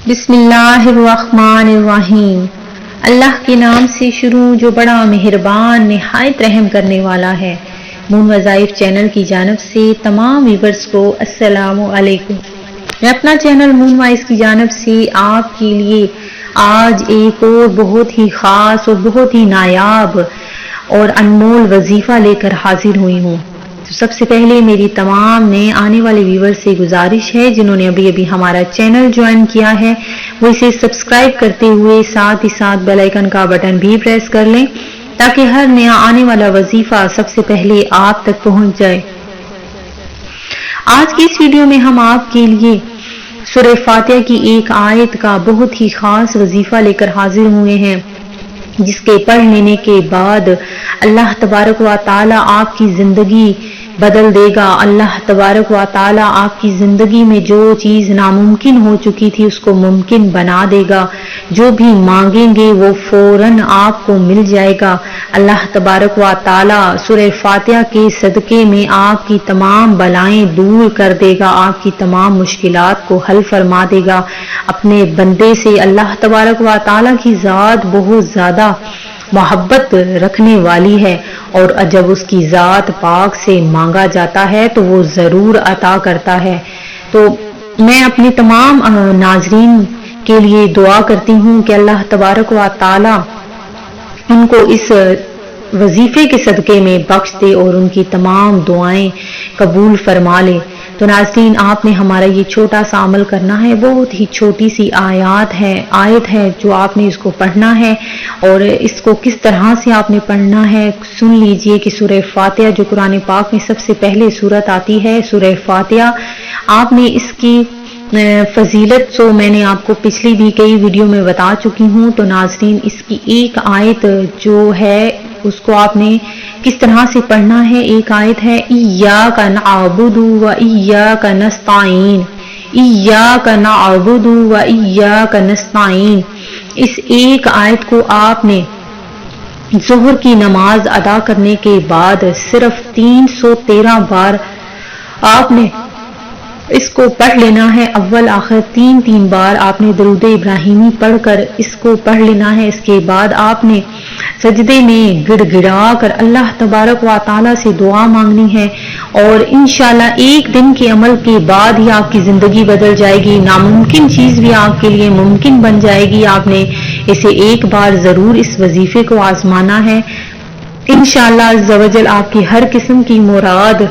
बिस्मिल्लाहिर्रहमानिर्रहीम। अल्लाह के नाम से शुरू जो बड़ा मेहरबान निहायत रहम करने वाला है। मून वज़ाइफ चैनल की जानिब से तमाम व्यूअर्स को अस्सलामु अलैकुम। मैं अपना चैनल मून वाइज की जानिब से आपके लिए आज एक और बहुत ही ख़ास और बहुत ही नायाब और अनमोल वजीफ़ा लेकर हाजिर हुई हूँ। तो सबसे पहले मेरी तमाम नए आने वाले व्यूअर्स से गुजारिश है, जिन्होंने अभी अभी हमारा चैनल ज्वाइन किया है वो इसे सब्सक्राइब करते हुए साथ ही साथ बेल आइकन का बटन भी प्रेस कर लें, ताकि हर नया आने वाला वजीफा सबसे पहले आप तक पहुंच जाए। आज की इस वीडियो में हम आपके लिए सूरह फातिहा की एक आयत का बहुत ही खास वजीफा लेकर हाजिर हुए हैं, जिसके पढ़ लेने के बाद अल्लाह तबारक व ताला आपकी जिंदगी बदल देगा। अल्लाह तबारक व ताला आपकी जिंदगी में जो चीज नामुमकिन हो चुकी थी उसको मुमकिन बना देगा। जो भी मांगेंगे वो फौरन आपको मिल जाएगा। अल्लाह तबारक व ताला सूरह फातिहा के सदके में आपकी तमाम बलाएं दूर कर देगा, आपकी तमाम मुश्किलात को हल फरमा देगा। अपने बंदे से अल्लाह तबारक व ताला की जात बहुत ज्यादा मोहब्बत रखने वाली है, और जब उसकी जात पाक से मांगा जाता है तो वो जरूर अता करता है। तो मैं अपने तमाम नाजरीन के लिए दुआ करती हूँ कि अल्लाह तबारक व ताला उनको इस वजीफे के सदके में बख्श दे और उनकी तमाम दुआएं कबूल फरमा ले। तो नाज़रीन, आपने हमारा ये छोटा सा अमल करना है। बहुत ही छोटी सी आयत है जो आपने इसको पढ़ना है, और इसको किस तरह से आपने पढ़ना है सुन लीजिए कि सूरह फातिहा जो कुरान पाक में सबसे पहले सूरत आती है, सूरह फातिहा, आपने इसकी फजीलत तो मैंने आपको पिछली भी कई वीडियो में बता चुकी हूँ। तो नाज़रीन, इसकी एक आयत जो है उसको आपने किस तरह से पढ़ना है। एक आयत है इय्याका नअबुदु व इय्याका नस्तईन, इय्याका नअबुदु व इय्याका नस्तईन। इस एक आयत को आपने ज़ोहर की नमाज अदा करने के बाद सिर्फ 313 बार आपने इसको पढ़ लेना है। अव्वल आखिर 3 बार आपने दरूद इब्राहिमी पढ़कर इसको पढ़ लेना है। इसके बाद आपने सजदे में गिड़गिड़ा कर अल्लाह तबारक व ताला से दुआ मांगनी है, और इंशाल्लाह एक दिन के अमल के बाद ही आपकी जिंदगी बदल जाएगी। नामुमकिन चीज भी आपके लिए मुमकिन बन जाएगी। आपने इसे एक बार जरूर इस वजीफे को आजमाना है। इंशाल्लाह अज़्ज़ा वजल आपकी हर किस्म की मुराद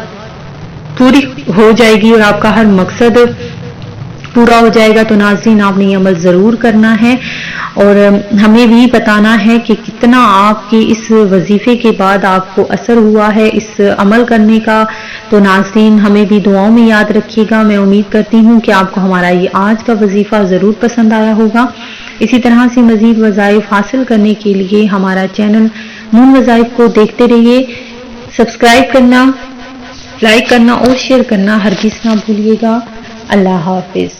पूरी हो जाएगी और आपका हर मकसद पूरा हो जाएगा। तो नाज़रीन, आपने ये अमल जरूर करना है और हमें भी बताना है कि कितना आपके इस वजीफे के बाद आपको असर हुआ है इस अमल करने का। तो नाज़रीन, हमें भी दुआओं में याद रखिएगा। मैं उम्मीद करती हूँ कि आपको हमारा ये आज का वजीफा जरूर पसंद आया होगा। इसी तरह से मजीद वज़ाइफ हासिल करने के लिए हमारा चैनल मून वज़ाइफ को देखते रहिए। सब्सक्राइब करना, लाइक करना और शेयर करना हरगिज़ ना भूलिएगा। अल्लाह हाफिज।